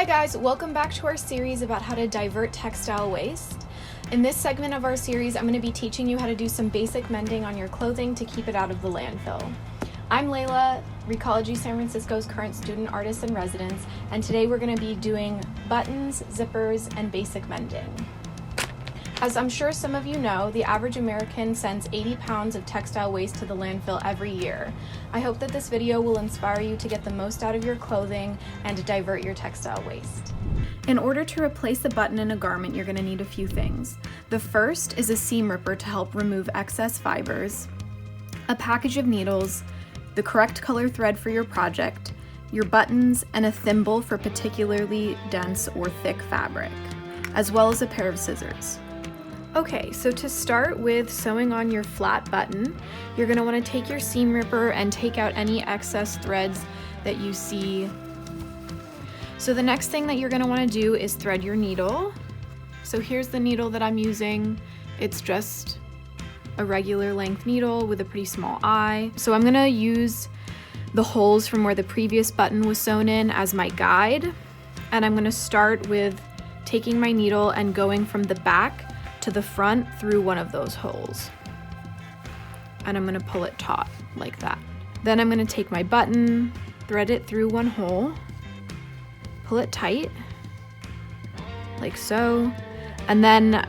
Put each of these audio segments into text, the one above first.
guys, welcome back to our series about how to divert textile waste. In this segment of our series, I'm going to be teaching you how to do some basic mending on your clothing to keep it out of the landfill. I'm Leilah, Recology San Francisco's current student artist in residence, and today we're going to be doing buttons, zippers, and basic mending. As I'm sure some of you know, the average American sends 80 pounds of textile waste to the landfill every year. I hope that this video will inspire you to get the most out of your clothing and to divert your textile waste. In order to replace a button in a garment, you're going to need a few things. The first is a seam ripper to help remove excess fibers, a package of needles, the correct color thread for your project, your buttons, and a thimble for particularly dense or thick fabric, as well as a pair of scissors. Okay, so to start with sewing on your flat button, you're going to want to take your seam ripper and take out any excess threads that you see. So the next thing that you're going to want to do is thread your needle. So here's the needle that I'm using. It's just a regular length needle with a pretty small eye. So I'm going to use the holes from where the previous button was sewn in as my guide. And I'm going to start with taking my needle and going from the back to the front through one of those holes. And I'm going to pull it taut like that. Then I'm going to take my button, thread it through one hole, pull it tight like so. And then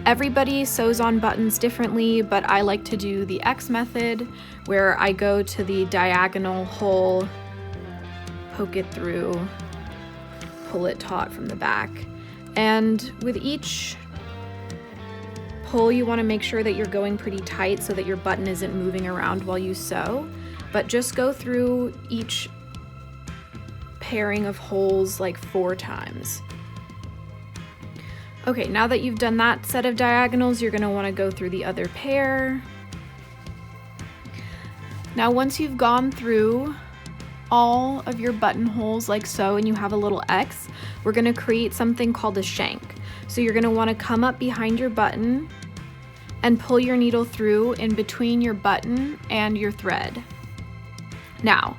everybody sews on buttons differently, but I like to do the X method where I go to the diagonal hole, poke it through, pull it taut from the back. And with each pull, you want to make sure that you're going pretty tight so that your button isn't moving around while you sew, but just go through each pairing of holes like 4 times. Okay, now that you've done that set of diagonals, you're going to want to go through the other pair. Now once you've gone through all of your buttonholes like so and you have a little X, we're going to create something called a shank. So you're going to want to come up behind your button and pull your needle through in between your button and your thread. Now,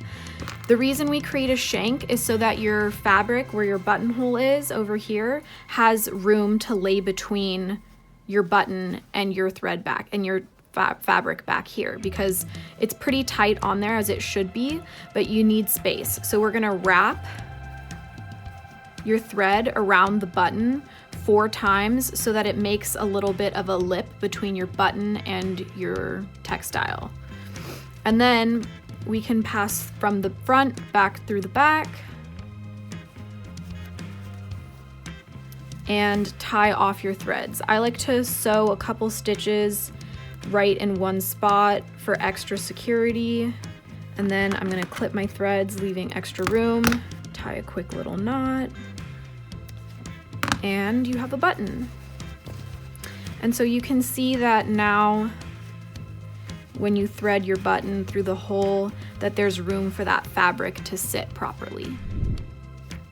the reason we create a shank is so that your fabric where your buttonhole is over here has room to lay between your button and your thread back and your fabric back here, because it's pretty tight on there as it should be, but you need space. So we're gonna wrap your thread around the button 4 times so that it makes a little bit of a lip between your button and your textile. And then we can pass from the front back through the back and tie off your threads. I like to sew a couple stitches right in one spot for extra security. And then I'm gonna clip my threads, leaving extra room, tie a quick little knot, and you have a button. And so you can see that now when you thread your button through the hole that there's room for that fabric to sit properly.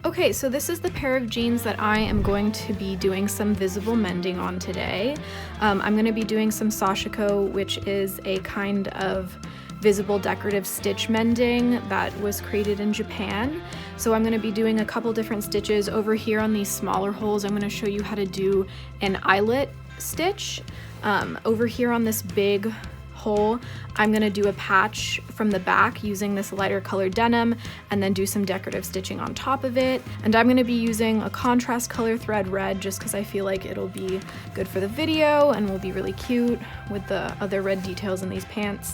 Okay, so this is the pair of jeans that I am going to be doing some visible mending on today. I'm going to be doing some Sashiko, which is a kind of visible decorative stitch mending that was created in Japan. So I'm going to be doing a couple different stitches. Over here on these smaller holes, I'm going to show you how to do an eyelet stitch. Over here on this big hole, I'm going to do a patch from the back using this lighter colored denim and then do some decorative stitching on top of it. And I'm going to be using a contrast color thread red just because I feel like it'll be good for the video and will be really cute with the other red details in these pants.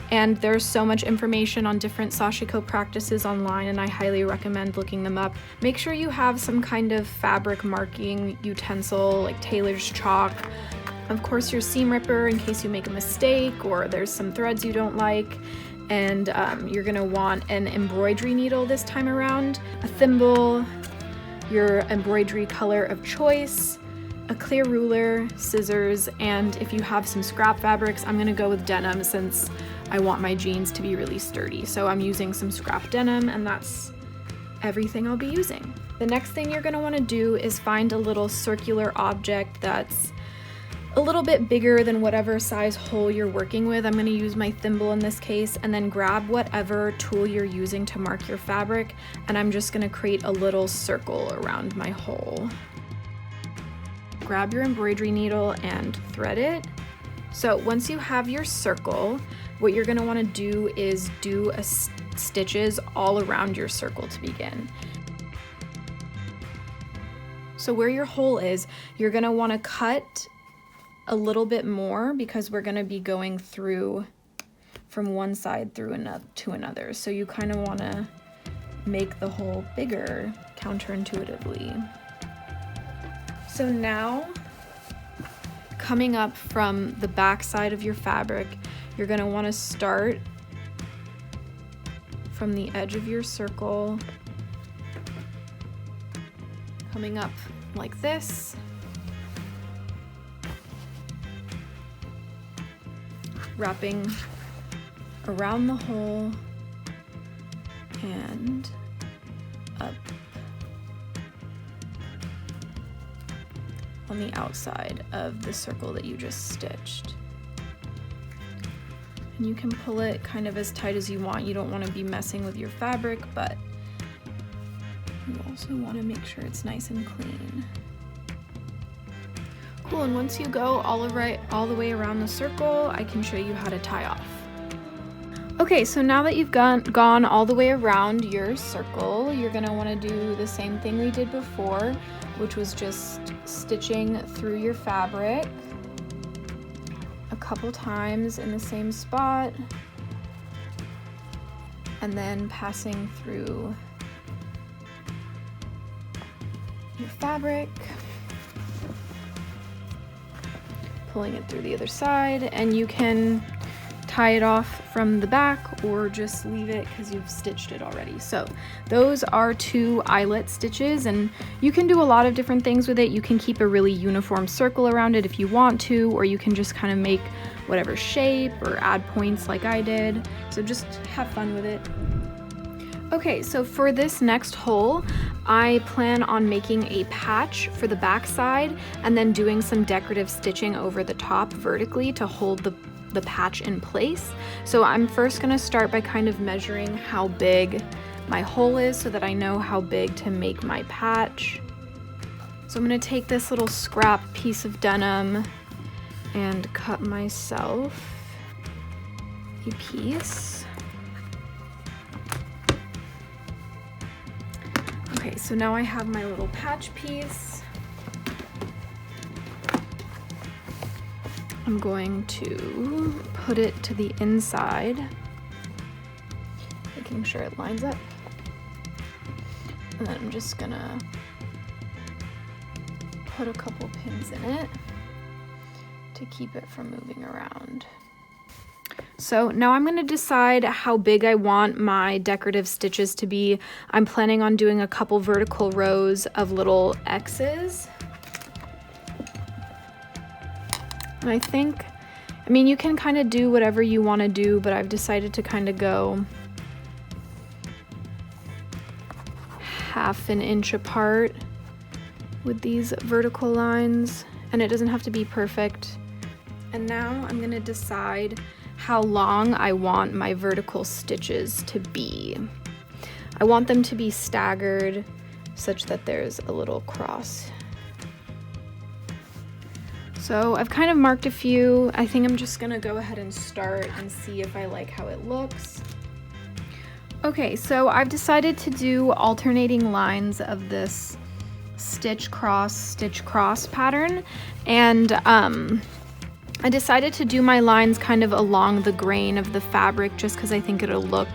And there's so much information on different Sashiko practices online, and I highly recommend looking them up. Make sure you have some kind of fabric marking utensil like tailor's chalk. Of course, your seam ripper in case you make a mistake or there's some threads you don't like. And you're gonna want an embroidery needle this time around, a thimble, your embroidery color of choice, a clear ruler, scissors, and if you have some scrap fabrics, I'm gonna go with denim since I want my jeans to be really sturdy. So I'm using some scrap denim, and that's everything I'll be using. The next thing you're gonna wanna do is find a little circular object that's a little bit bigger than whatever size hole you're working with. I'm going to use my thimble in this case, and then grab whatever tool you're using to mark your fabric, and I'm just going to create a little circle around my hole. Grab your embroidery needle and thread it. So once you have your circle, what you're going to want to do is do stitches all around your circle to begin. So where your hole is, you're going to want to cut a little bit more because we're going to be going through from one side through to another. So you kind of want to make the hole bigger counterintuitively. So now, coming up from the back side of your fabric, you're going to want to start from the edge of your circle, coming up like this, wrapping around the hole and up on the outside of the circle that you just stitched. And you can pull it kind of as tight as you want. You don't want to be messing with your fabric, but you also want to make sure it's nice and clean. Cool, and once you go all the way around the circle, I can show you how to tie off. Okay, so now that you've gone all the way around your circle, you're gonna wanna do the same thing we did before, which was just stitching through your fabric a couple times in the same spot, and then passing through your fabric, pulling it through the other side, and you can tie it off from the back or just leave it because you've stitched it already. So those are 2 eyelet stitches, and you can do a lot of different things with it. You can keep a really uniform circle around it if you want to, or you can just kind of make whatever shape or add points like I did. So just have fun with it. Okay, so for this next hole, I plan on making a patch for the back side and then doing some decorative stitching over the top vertically to hold the patch in place. So I'm first gonna start by kind of measuring how big my hole is so that I know how big to make my patch. So I'm gonna take this little scrap piece of denim and cut myself a piece. Okay, so now I have my little patch piece. I'm going to put it to the inside, making sure it lines up. And then I'm just gonna put a couple pins in it to keep it from moving around. So now I'm going to decide how big I want my decorative stitches to be. I'm planning on doing a couple vertical rows of little X's. And I mean, you can kind of do whatever you want to do, but I've decided to kind of go 1/2 inch apart with these vertical lines, and it doesn't have to be perfect. And now I'm going to decide how long I want my vertical stitches to be. I want them to be staggered such that there's a little cross. So I've kind of marked a few. I think I'm just gonna go ahead and start and see if I like how it looks. Okay, so I've decided to do alternating lines of this stitch cross pattern, and I decided to do my lines kind of along the grain of the fabric just because I think it'll look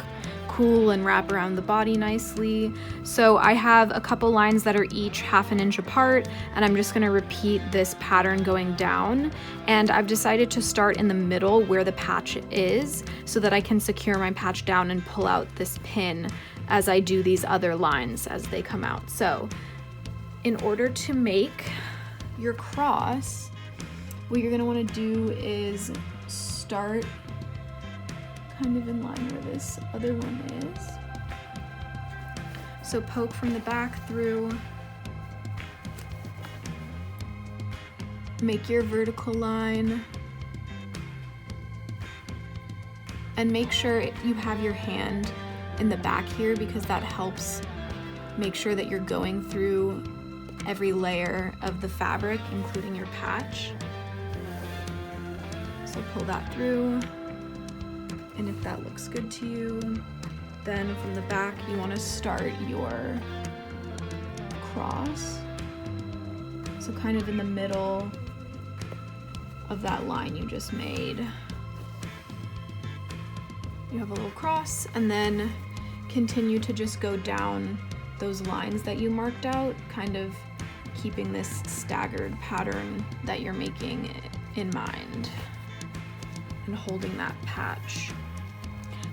cool and wrap around the body nicely. So I have a couple lines that are each 1/2 inch apart, and I'm just going to repeat this pattern going down. And I've decided to start in the middle where the patch is so that I can secure my patch down and pull out this pin as I do these other lines as they come out. So in order to make your cross, what you're going to want to do is start kind of in line where this other one is. So poke from the back through, make your vertical line, and make sure you have your hand in the back here because that helps make sure that you're going through every layer of the fabric, including your patch. So pull that through, and if that looks good to you, then from the back you want to start your cross. So kind of in the middle of that line you just made. You have a little cross, and then continue to just go down those lines that you marked out, kind of keeping this staggered pattern that you're making in mind and holding that patch.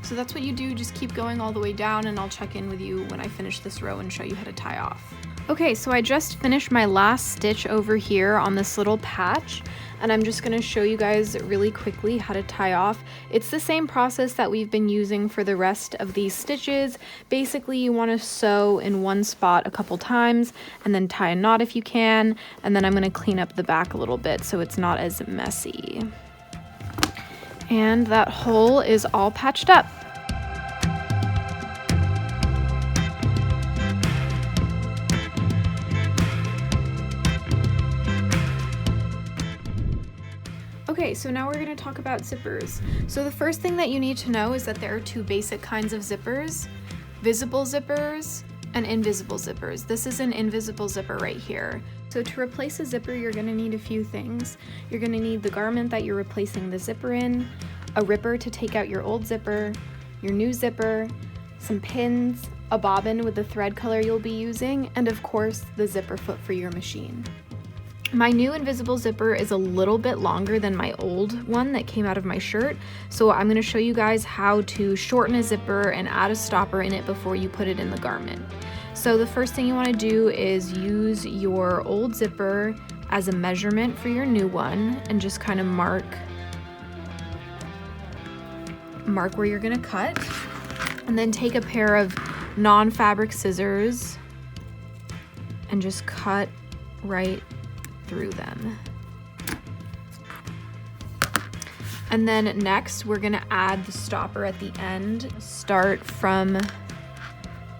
So that's what you do, just keep going all the way down, and I'll check in with you when I finish this row and show you how to tie off. Okay, so I just finished my last stitch over here on this little patch, and I'm just gonna show you guys really quickly how to tie off. It's the same process that we've been using for the rest of these stitches. Basically, you wanna sew in one spot a couple times and then tie a knot if you can, and then I'm gonna clean up the back a little bit so it's not as messy. And that hole is all patched up. Okay, so now we're going to talk about zippers. So the first thing that you need to know is that there are two basic kinds of zippers: visible zippers and invisible zippers. This is an invisible zipper right here. So to replace a zipper, you're going to need a few things. You're going to need the garment that you're replacing the zipper in, a ripper to take out your old zipper, your new zipper, some pins, a bobbin with the thread color you'll be using, and of course the zipper foot for your machine. My new invisible zipper is a little bit longer than my old one that came out of my shirt, so I'm going to show you guys how to shorten a zipper and add a stopper in it before you put it in the garment. So the first thing you want to do is use your old zipper as a measurement for your new one, and just kind of mark where you're going to cut, and then take a pair of non-fabric scissors and just cut right through them. And then next we're gonna add the stopper at the end. Start from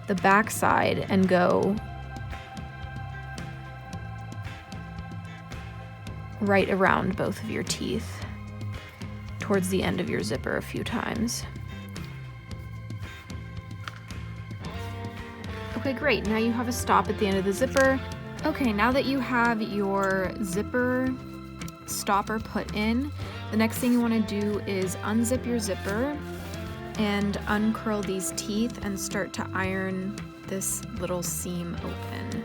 the back side and go right around both of your teeth towards the end of your zipper a few times. Okay, great. Now you have a stop at the end of the zipper. Okay, now that you have your zipper stopper put in, the next thing you want to do is unzip your zipper and uncurl these teeth and start to iron this little seam open.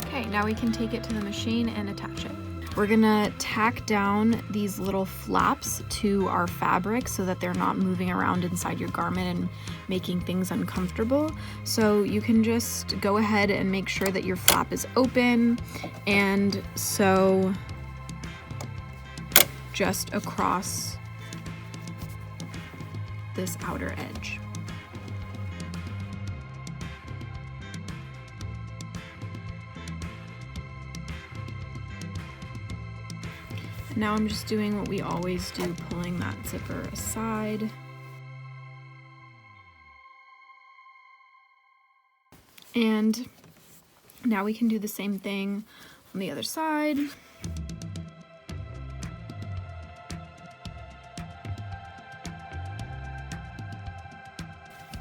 Okay, now we can take it to the machine and attach it. We're gonna tack down these little flaps to our fabric so that they're not moving around inside your garment and making things uncomfortable. So you can just go ahead and make sure that your flap is open and sew just across this outer edge. Now I'm just doing what we always do, pulling that zipper aside. And now we can do the same thing on the other side.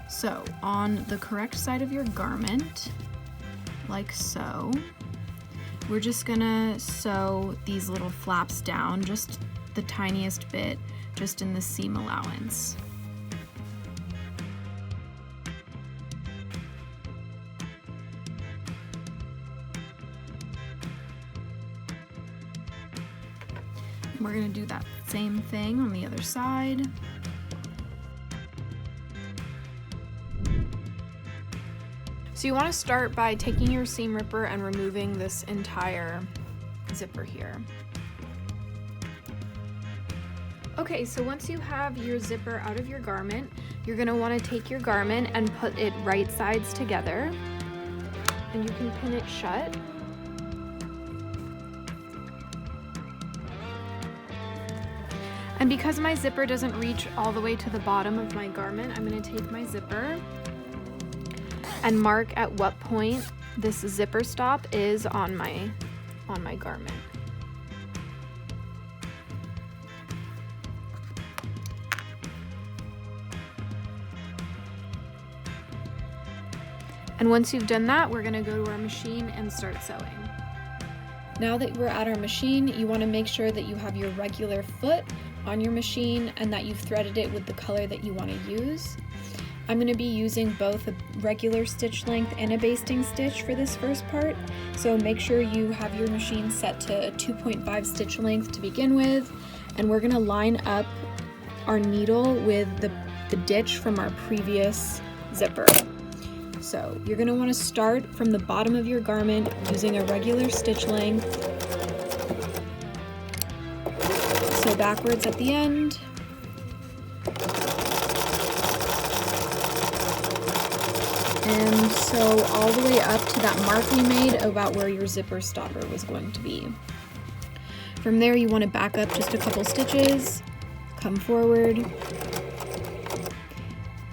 So on the correct side of your garment, like so, we're just gonna sew these little flaps down, just the tiniest bit, just in the seam allowance. And we're gonna do that same thing on the other side. So you want to start by taking your seam ripper and removing this entire zipper here. Okay, so once you have your zipper out of your garment, you're going to want to take your garment and put it right sides together, and you can pin it shut. And because my zipper doesn't reach all the way to the bottom of my garment, I'm going to take my zipper and mark at what point this zipper stop is on my garment. And once you've done that, we're gonna go to our machine and start sewing. Now that we're at our machine, you wanna make sure that you have your regular foot on your machine and that you've threaded it with the color that you wanna use. I'm gonna be using both a regular stitch length and a basting stitch for this first part. So make sure you have your machine set to a 2.5 stitch length to begin with. And we're gonna line up our needle with the ditch from our previous zipper. So you're gonna wanna start from the bottom of your garment using a regular stitch length. Sew backwards at the end. And sew all the way up to that mark we made about where your zipper stopper was going to be. From there, you wanna back up just a couple stitches, come forward,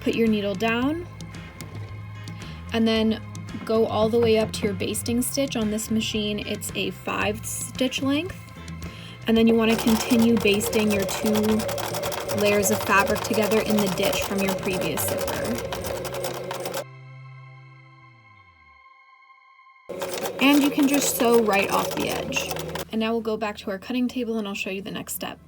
put your needle down, and then go all the way up to your basting stitch. On this machine, it's a 5 stitch length. And then you want to continue basting your 2 layers of fabric together in the ditch from your previous zipper. And you can just sew right off the edge. And now we'll go back to our cutting table and I'll show you the next step.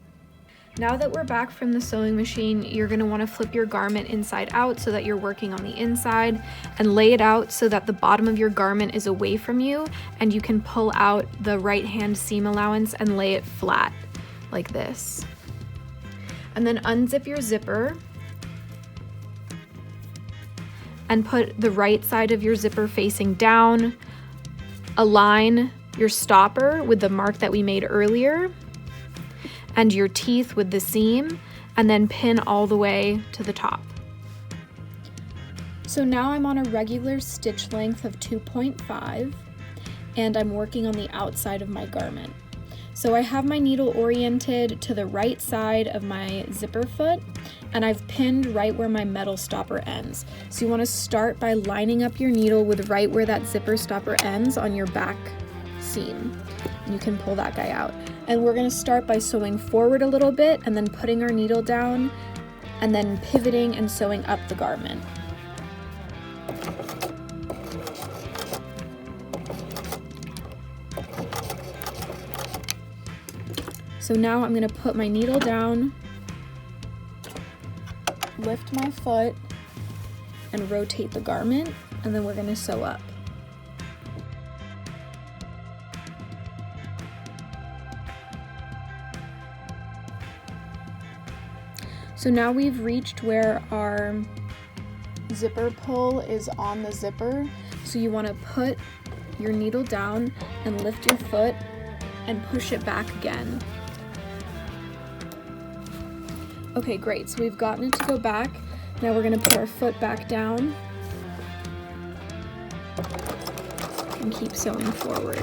Now that we're back from the sewing machine, you're going to want to flip your garment inside out so that you're working on the inside, and lay it out so that the bottom of your garment is away from you and you can pull out the right hand seam allowance and lay it flat like this. And then unzip your zipper and put the right side of your zipper facing down. Align your stopper with the mark that we made earlier and your teeth with the seam, and then pin all the way to the top. So now I'm on a regular stitch length of 2.5 and I'm working on the outside of my garment. So I have my needle oriented to the right side of my zipper foot and I've pinned right where my metal stopper ends. So you want to start by lining up your needle with right where that zipper stopper ends on your back seam. And you can pull that guy out. And we're going to start by sewing forward a little bit and then putting our needle down and then pivoting and sewing up the garment. So now I'm going to put my needle down, lift my foot, and rotate the garment, and then we're going to sew up. So now we've reached where our zipper pull is on the zipper. So you want to put your needle down and lift your foot and push it back again. Okay, great. So we've gotten it to go back. Now we're going to put our foot back down and keep sewing forward.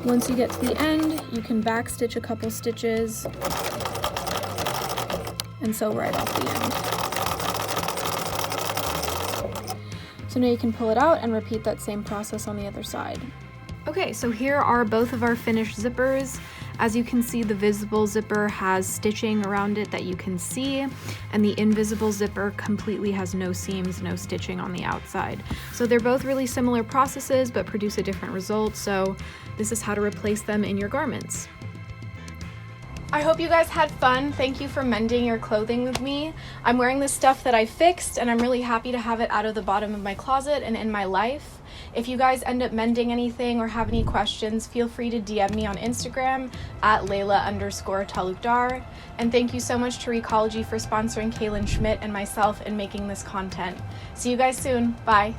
Once you get to the end, you can back stitch a couple stitches and sew right off the end. So now you can pull it out and repeat that same process on the other side. Okay, so here are both of our finished zippers. As you can see, the visible zipper has stitching around it that you can see, and the invisible zipper completely has no seams, no stitching on the outside. So they're both really similar processes but produce a different result, so this is how to replace them in your garments. I hope you guys had fun. Thank you for mending your clothing with me. I'm wearing the stuff that I fixed and I'm really happy to have it out of the bottom of my closet and in my life. If you guys end up mending anything or have any questions, feel free to DM me on Instagram at Leilah_Talukder. And thank you so much to Recology for sponsoring Cailyn, Schmidt, and myself in making this content. See you guys soon. Bye.